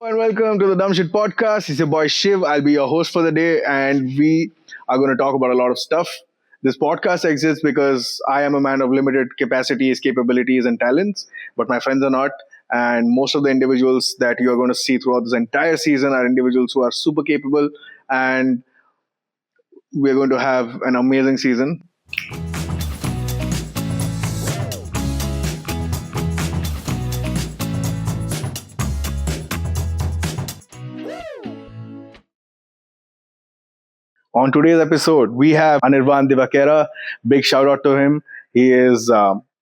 And welcome to the Dumb Shit Podcast. It's your boy Shiv. I'll be your host for the day, and we are going to talk about a lot of stuff. This podcast exists because I am a man of limited capacities, capabilities, and talents, but my friends are not. And most of the individuals that you are going to see throughout this entire season are individuals who are super capable, and we're going to have an amazing season. On today's episode, we have Anirvan Divakera. Big shout out to him. He is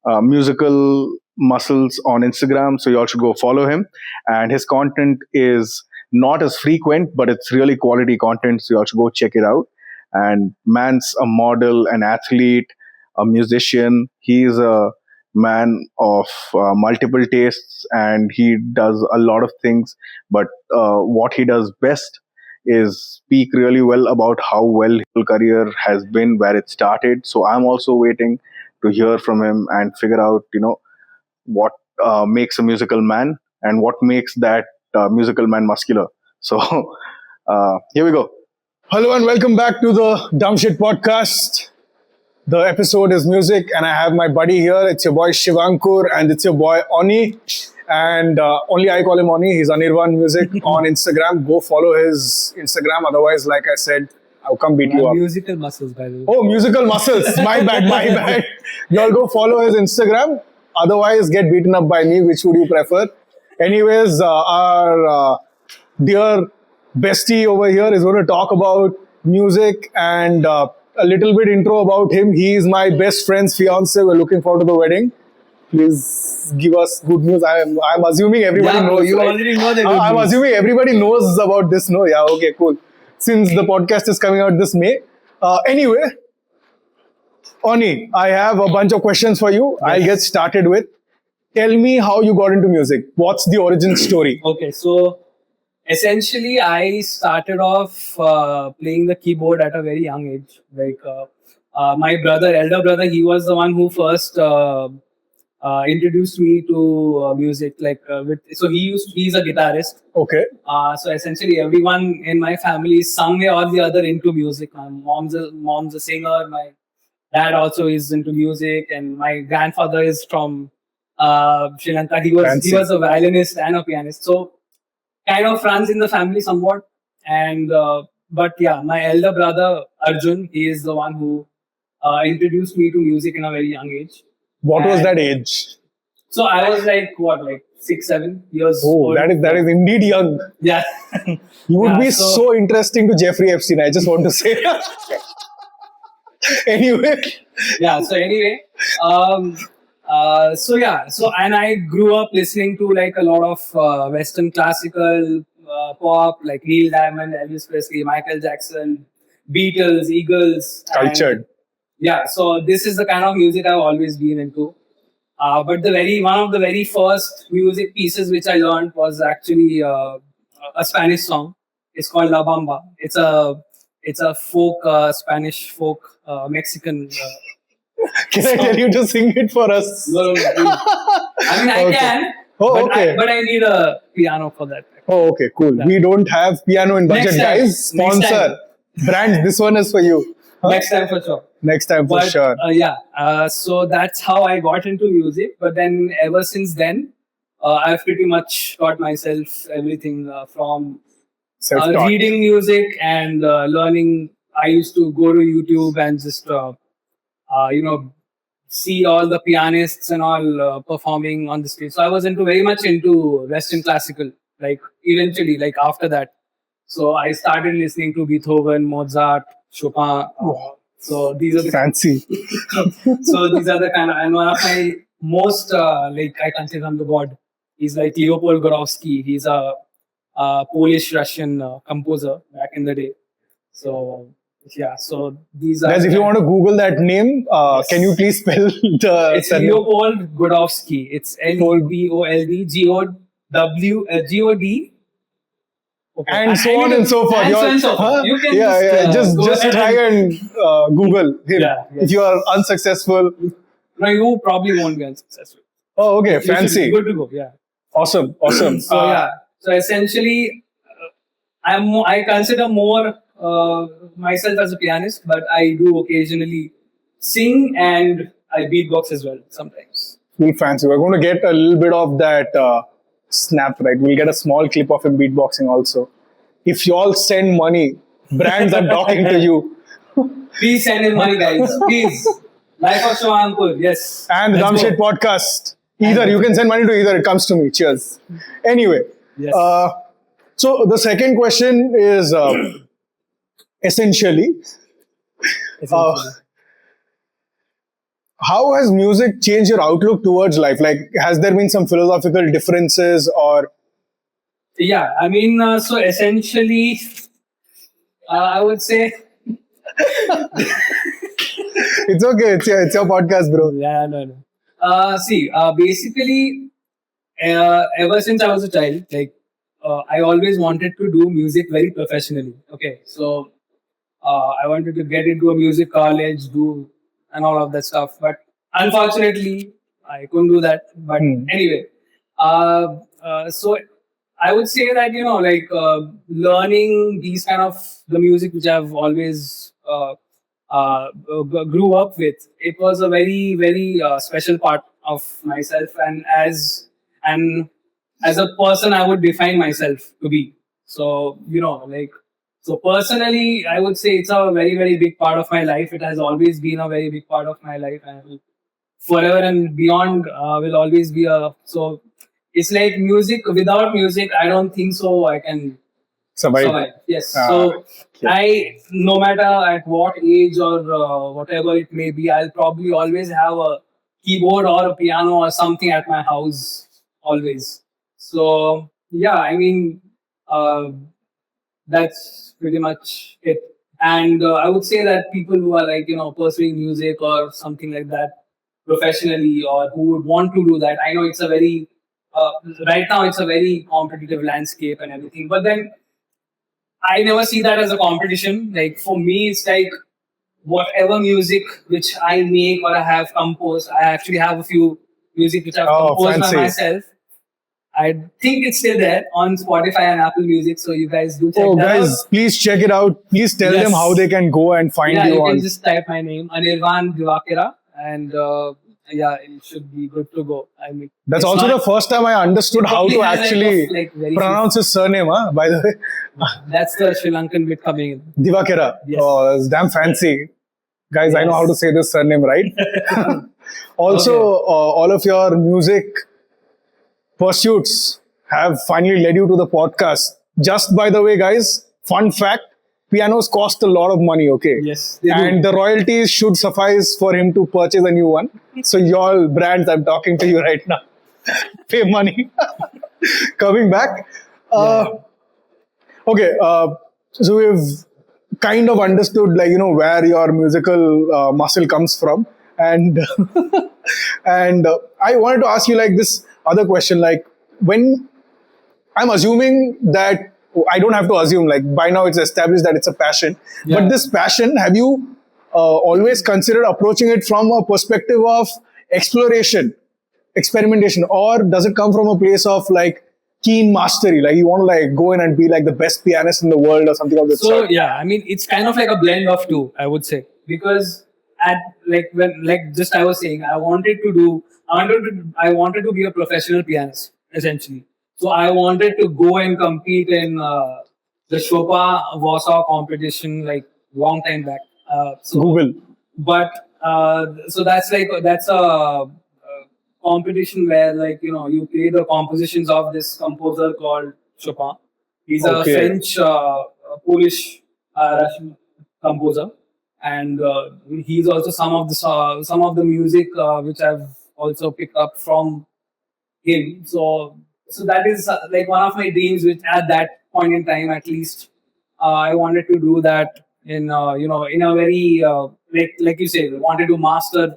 musical muscles on Instagram, so you all should go follow him. And his content is not as frequent, but it's really quality content, so you all should go check it out. And man's a model, an athlete, a musician. He's a man of multiple tastes, and he does a lot of things. But what he does best is speak really well about how well his career has been, where it started. So I'm also waiting to hear from him and figure out, what makes a musical man and what makes that musical man muscular. So here we go. Hello and welcome back to the Dumb Shit Podcast. The episode is music, and I have my buddy here. It's your boy Shivankur, and it's your boy Oni. And only I call him Oni. He's Anirvan Music on Instagram. Go follow his Instagram. Otherwise, like I said, I'll come beat you up. Musical muscles, by the way. Oh, musical muscles. My bad. Y'all go follow his Instagram. Otherwise, get beaten up by me. Which would you prefer? Anyways, our dear bestie over here is going to talk about music and a little bit intro about him. He is my best friend's fiance. We're looking forward to the wedding. Please give us good news. I'm assuming everybody knows. You already know the good I'm news. assuming everybody knows about this. No, yeah, okay, cool. Since the podcast is coming out this May. Anyway, Oni, I have a bunch of questions for you. I'll get started with. Tell me how you got into music. What's the origin story? Okay, so essentially, I started off playing the keyboard at a very young age. My elder brother, he was the one who first introduced me to music. He's a guitarist. Okay. So essentially, everyone in my family is some way or the other into music. My mom's a singer. My dad also is into music, and my grandfather is from Sri Lanka. He was a violinist and a pianist. So kind of runs in the family somewhat. And but yeah, my elder brother Arjun, he is the one who introduced me to music in a very young age. What was that age? So I was like 6, 7 years Oh, old. that is indeed young. Yeah. You would Yeah, be so interesting to Jeffrey Epstein. I just want to say. Anyway. Yeah. So anyway, and I grew up listening to like a lot of Western classical pop, like Neil Diamond, Elvis Presley, Michael Jackson, Beatles, Eagles. Cultured. Yeah, so this is the kind of music I've always been into. But one of the very first music pieces which I learned was actually a Spanish song. It's called La Bamba. It's a folk Spanish folk Mexican. Can I tell you to sing it for us? I mean, I Okay. can. Oh, okay. But I need a piano for that. Oh, okay, cool. Yeah. We don't have piano in budget, Next time. guys. Next Sponsor. Brand, this one is for you. Huh? Next time for sure. Next time for But, sure. so that's how I got into music. But then ever since then, I've pretty much taught myself everything from Self-taught. reading music and learning. I used to go to YouTube and just, see all the pianists and all performing on the stage. So I was very much into Western classical, like eventually, like after that. So I started listening to Beethoven, Mozart, Chopin. So these are the Fancy. so these are the kind of, and one of my most I consider him the god. He's like Leopold Gorowski. He's a Polish Russian composer back in the day. So yeah, so these are. Guys, if you want to Google that name, can you please spell the It's surname? Leopold Godowski. It's LEOPOLD Okay. And so on and so forth. And so You're- and so forth. huh? You can Yeah. just, go Just ahead try and Google him. Yeah, yes. If you are unsuccessful. No, you probably won't be unsuccessful. Oh, okay. You should be Fancy. good to go. Yeah. Awesome. So yeah. So essentially, I consider more myself as a pianist, but I do occasionally sing and I beatbox as well sometimes. Full fancy. We're going to get a little bit of that snap, right? We'll get a small clip of him beatboxing also. If you all send money, brands are talking to you. Please send in money, guys. Please. Life of Shavankul. Yes. And the Let's Dumb go. Shit podcast. Either you can send money to either, it comes to me. Cheers. Anyway, Yes. so the second question is essentially, how has music changed your outlook towards life? Like, has there been some philosophical differences or Yeah, I mean, so essentially, I would say, it's okay, it's your podcast, bro. yeah, no. See, basically, ever since I was a child, like, I always wanted to do music very professionally. Okay, so I wanted to get into a music college, do and all of that stuff. But unfortunately, I couldn't do that. But anyway, so I would say that like learning these kind of the music which I've always grew up with. It was a very very special part of myself, and as a person, I would define myself to be. So like. So personally, I would say it's a very, very big part of my life. It has always been a very big part of my life, and forever and beyond will always be a. So it's like music. Without music, I don't think so. I can survive. Yes. So no matter at what age or whatever it may be, I'll probably always have a keyboard or a piano or something at my house. Always. So yeah, I mean. That's pretty much it. And I would say that people who are like pursuing music or something like that professionally, or who would want to do that, I know it's a very right now it's a very competitive landscape and everything. But then I never see that as a competition. Like for me, it's like whatever music which I make or I have composed. I actually have a few music which I've composed by myself. I think it's still there on Spotify and Apple Music, so you guys do check that guys, out. Please check it out. Please tell them how they can go and find you. You on. can just type my name, Anirvan Divakera, and it should be good to go. I mean, that's also the first time I understood how to actually pronounce his surname. By the way, that's the Sri Lankan bit coming in. Divakera. Yes. Oh, that's damn fancy, guys. Yes. I know how to say this surname right. Also, all of your music pursuits have finally led you to the podcast. Just by the way, guys, fun fact, pianos cost a lot of money, okay? Yes. And the royalties should suffice for him to purchase a new one. So y'all brands, I'm talking to you right now. Pay money. Coming back. Okay, so we've kind of understood where your musical muscle comes from. And and I wanted to ask you like this other question, like when I'm assuming that I don't have to assume, like by now it's established that it's a passion, but this passion, have you always considered approaching it from a perspective of exploration, experimentation, or does it come from a place of like keen mastery, like you want to like go in and be like the best pianist in the world or something of that sort? So yeah, I mean it's kind of like a blend of two, I would say, because at I was saying, I wanted to be a professional pianist essentially. So I wanted to go and compete in the Chopin Warsaw competition like long time back. Google. But so that's a competition where you play the compositions of this composer called Chopin. He's a French, Polish, Russian composer. And he's also some of the music which I've also picked up from him. So that is like one of my dreams, which at that point in time, at least, I wanted to do that in in a very like you say, wanted to master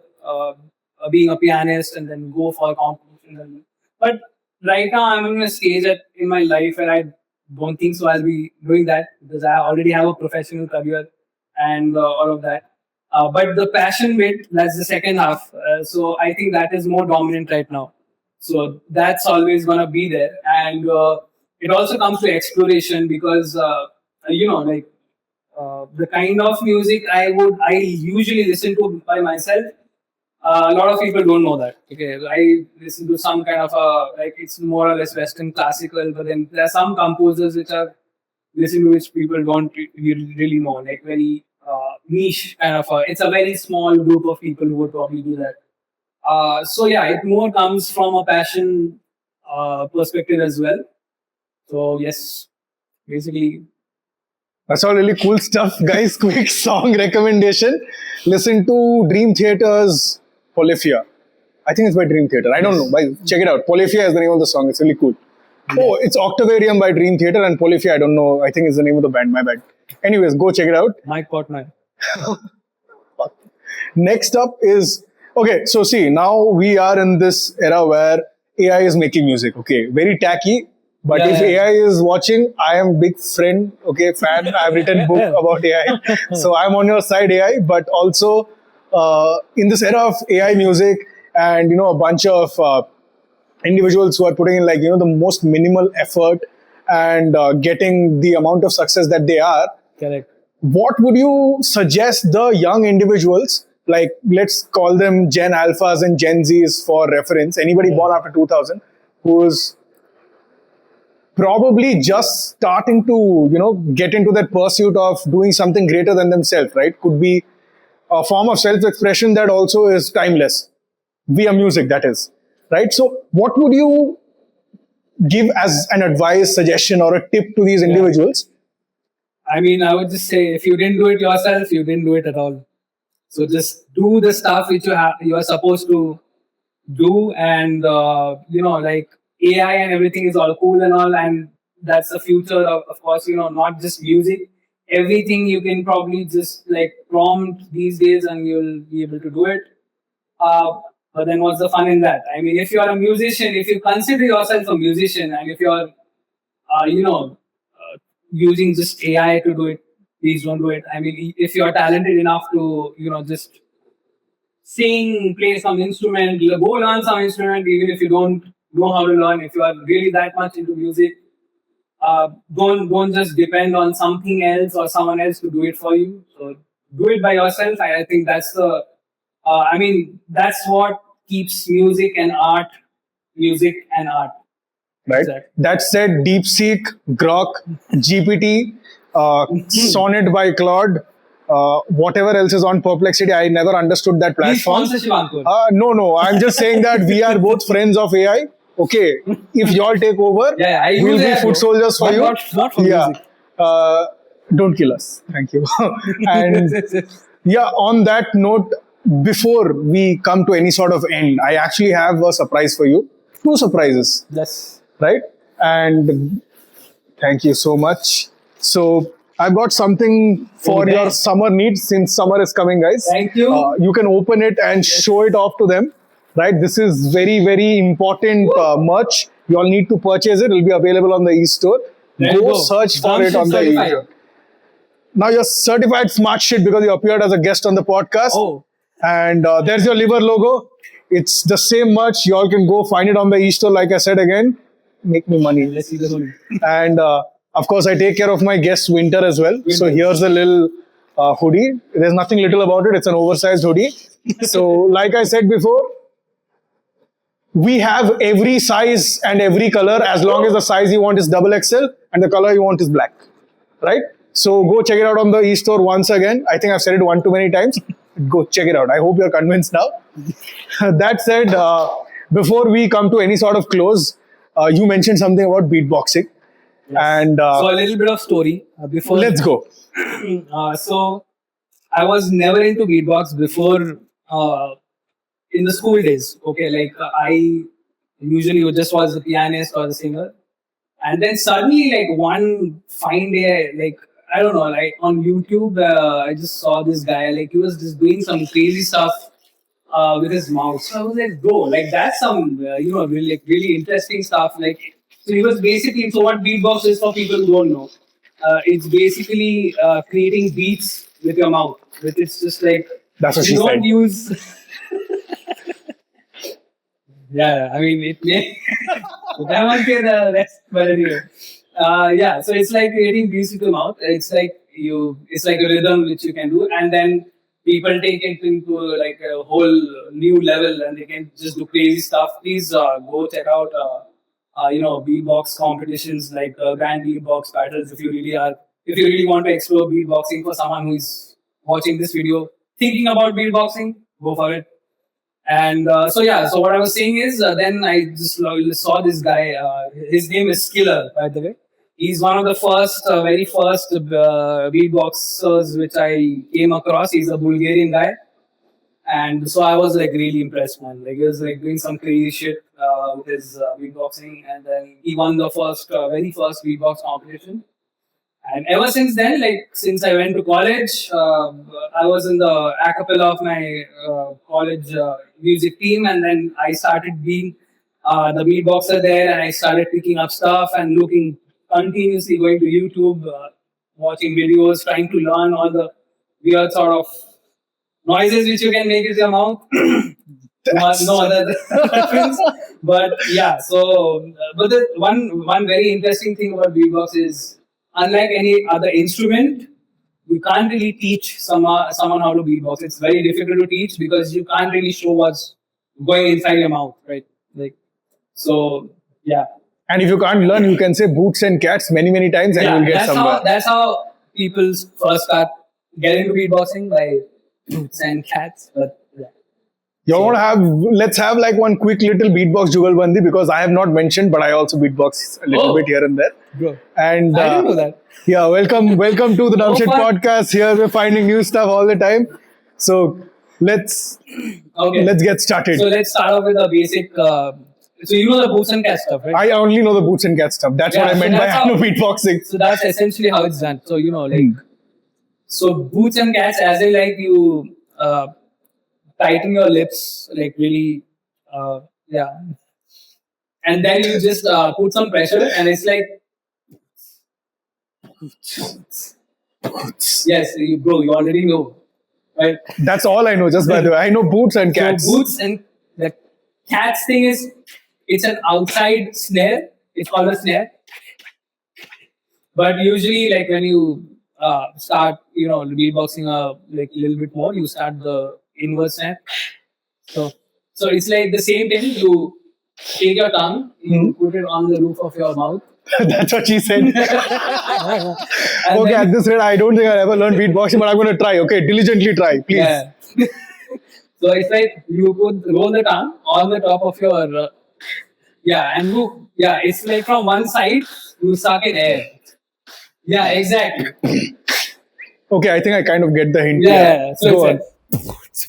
being a pianist and then go for competition. But right now, I'm in a stage in my life where I don't think so I'll be doing that because I already have a professional career and all of that. But the passion bit, that's the second half. So I think that is more dominant right now. So that's always going to be there. And it also comes to exploration because like the kind of music I usually listen to by myself. A lot of people don't know that. Okay, I listen to some kind of like it's more or less Western classical, but then there are some composers which are listen to which people don't really know, like very niche kind of. It's a very small group of people who would probably do that. So yeah, it more comes from a passion perspective as well. So yes, basically, That's all really cool stuff, guys. Quick song recommendation. Listen to Dream Theater's Polyphia. I think it's by Dream Theater. I don't know. Check it out. Polyphia is the name of the song. It's really cool. Oh, it's Octavarium by Dream Theater, and Polyphia, I don't know. I think is the name of the band. My bad. Anyways, go check it out. Mike Portnoy. Next up is okay. So see, now we are in this era where AI is making music. Okay, very tacky. But if AI is watching, I am big friend. Okay, fan. I've written book about AI, so I'm on your side, AI. But also in this era of AI music, and a bunch of individuals who are putting in like the most minimal effort and getting the amount of success that they are. Correct. What would you suggest the young individuals, like let's call them Gen Alphas and Gen Zs for reference, anybody born after 2000 who's probably just starting to get into that pursuit of doing something greater than themselves, right? Could be a form of self-expression that also is timeless via music, that is, right? So what would you give as an advice, suggestion, or a tip to these individuals? I mean, I would just say if you didn't do it yourself, you didn't do it at all. So just do the stuff which you are supposed to do, and like AI and everything is all cool and all, and that's the future of course. Not just music, everything you can probably just like prompt these days, and you'll be able to do it. But then, what's the fun in that? I mean, if you are a musician, if you consider yourself a musician, and if you are, using just AI to do it, please don't do it. I mean, if you are talented enough to, just sing, play some instrument, go learn some instrument, even if you don't know how to learn. If you are really that much into music, don't just depend on something else or someone else to do it for you. So do it by yourself. I think that's that's what keeps music and art. Right. Exactly. That said, DeepSeek, Grok, GPT, Sonnet by Claude, whatever else is on Perplexity, I never understood that platform. No. I'm just saying that we are both friends of AI. Okay, if y'all take over, we'll be foot soldiers for you. Not for music. Don't kill us. Thank you. And on that note, before we come to any sort of end, I actually have a surprise for you. 2 surprises. Yes. Right? And thank you so much. So I've got something for your summer needs since summer is coming, guys. Thank you. You can open it and show it off to them. Right? This is very, very important merch. You all need to purchase it. It will be available on the e-store. Go search for it on the e-store. Now you're certified smart shit because you appeared as a guest on the podcast. Oh. And there's your liver logo. It's the same merch. You all can go find it on the e-store. Like I said again, make me money. Let's see the hoodie. And of course, I take care of my guests winter as well. So here's a little hoodie. There's nothing little about it. It's an oversized hoodie. So like I said before, we have every size and every color as long as the size you want is XXL and the color you want is black. Right? So go check it out on the e-store once again. I think I've said it one too many times. Go check it out. I hope you're convinced now. That said, before we come to any sort of close, you mentioned something about beatboxing. Yes. And so a little bit of story before. Let's go. So I was never into beatbox before in the school days. Okay, like I usually just was a pianist or a singer, and then suddenly, like one fine day, like I don't know, like on YouTube, I just saw this guy, like he was just doing some crazy stuff with his mouth. So I was like, bro, like that's some, really interesting stuff. Like, so he was basically, so what beatbox is for people who don't know, it's basically creating beats with your mouth. It's just like, that's what you she don't said. Use. Yeah, I mean, it may. I won't say the rest, but anyway. Yeah, so it's like creating beats with your mouth. It's like a rhythm which you can do, and then people take it into like a whole new level, and they can just do crazy stuff. Please go check out, beatbox competitions like grand beatbox battles. If you really want to explore beatboxing for someone who is watching this video, thinking about beatboxing, go for it. And so yeah, so what I was saying is, then I just saw this guy. His name is Skiller, by the way. He's one of the very first beatboxers which I came across. He's a Bulgarian guy, and so I was like really impressed, man. Like he was like doing some crazy shit with his beatboxing, and then he won the very first beatbox competition. And ever since then, like since I went to college, I was in the a cappella of my college music team, and then I started being the beatboxer there, and I started picking up stuff and looking continuously, going to YouTube, watching videos, trying to learn all the weird sort of noises which you can make with your mouth. No other reference. But yeah, but the one very interesting thing about beatbox is, unlike any other instrument, you can't really teach someone how to beatbox. It's very difficult to teach because you can't really show what's going inside your mouth, right? Like so, yeah. And if you can't learn, you can say boots and cats many, many times and Yeah, you'll get somewhere. that's how people first start getting into beatboxing, by boots and cats. But yeah. You want to have, let's have like one quick little beatbox jugalbandi because I have not mentioned, but I also beatbox a little Oh. bit here and there. Bro, And I didn't know that. yeah, welcome to the Dumb Oh, Shit fuck. podcast. Here we're finding new stuff all the time. So let's Okay. get started. So let's start off with the basic. So you know the boots and cats stuff, right? I only know the boots and cat stuff. That's what Yeah, I so meant by that's I know how- beatboxing. So that's essentially how it's done. So so boots and cats, as in like you tighten your lips, like really, yeah, and then you just put some pressure, and it's like, yes, you already know, right? That's all I know, just by the way. I know boots and cats. So boots and the cats thing is, it's an outside snare. It's called a snare. But usually, like when you start, beatboxing like a little bit more, you start the inverse snare. So, so it's like the same thing. You take your tongue, you put it on the roof of your mouth. That's what she said. And Okay, then- at this rate, I don't think I'll ever learn beatboxing, but I'm going to try. Okay, diligently try, please. Yeah. So it's like you roll the tongue on the top of your and it's like from one side you suck in air. Yeah, exactly. Okay, I think I kind of get the hint. Yeah. So Go on. it's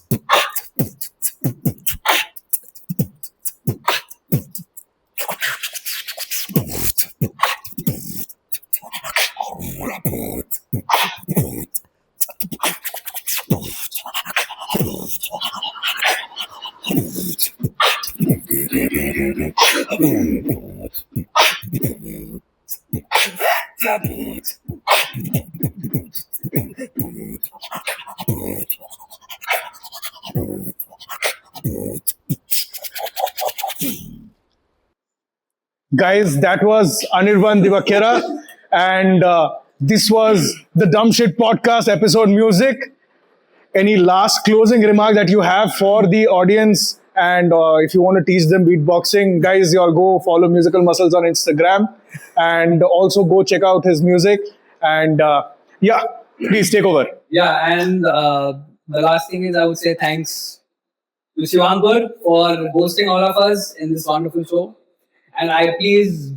Guys, that was Anirvan Divakera, and this was the Dumb Shit Podcast episode music. Any last closing remark that you have for the audience? And if you want to teach them beatboxing, guys, you all go follow Musical Muscles on Instagram and also go check out his music. And yeah, please take over. Yeah, and the last thing is, I would say thanks to Shivankar for hosting all of us in this wonderful show. And I please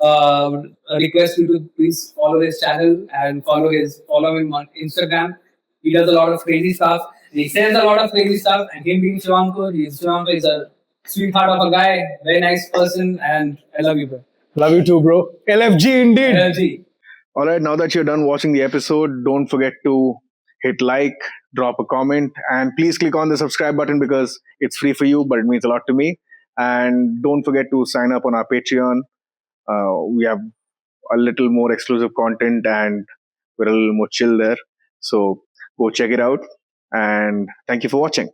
request you to please follow his channel and follow him on Instagram. He does a lot of crazy stuff. He says a lot of crazy stuff. And him being Shivankar is a sweetheart of a guy, very nice person, and I love you, bro. Love you too, bro. LFG indeed. LG. All right, now that you're done watching the episode, don't forget to hit like, drop a comment, and please click on the subscribe button because it's free for you, but it means a lot to me. And don't forget to sign up on our Patreon. We have a little more exclusive content and we're a little more chill there. So go check it out. And thank you for watching.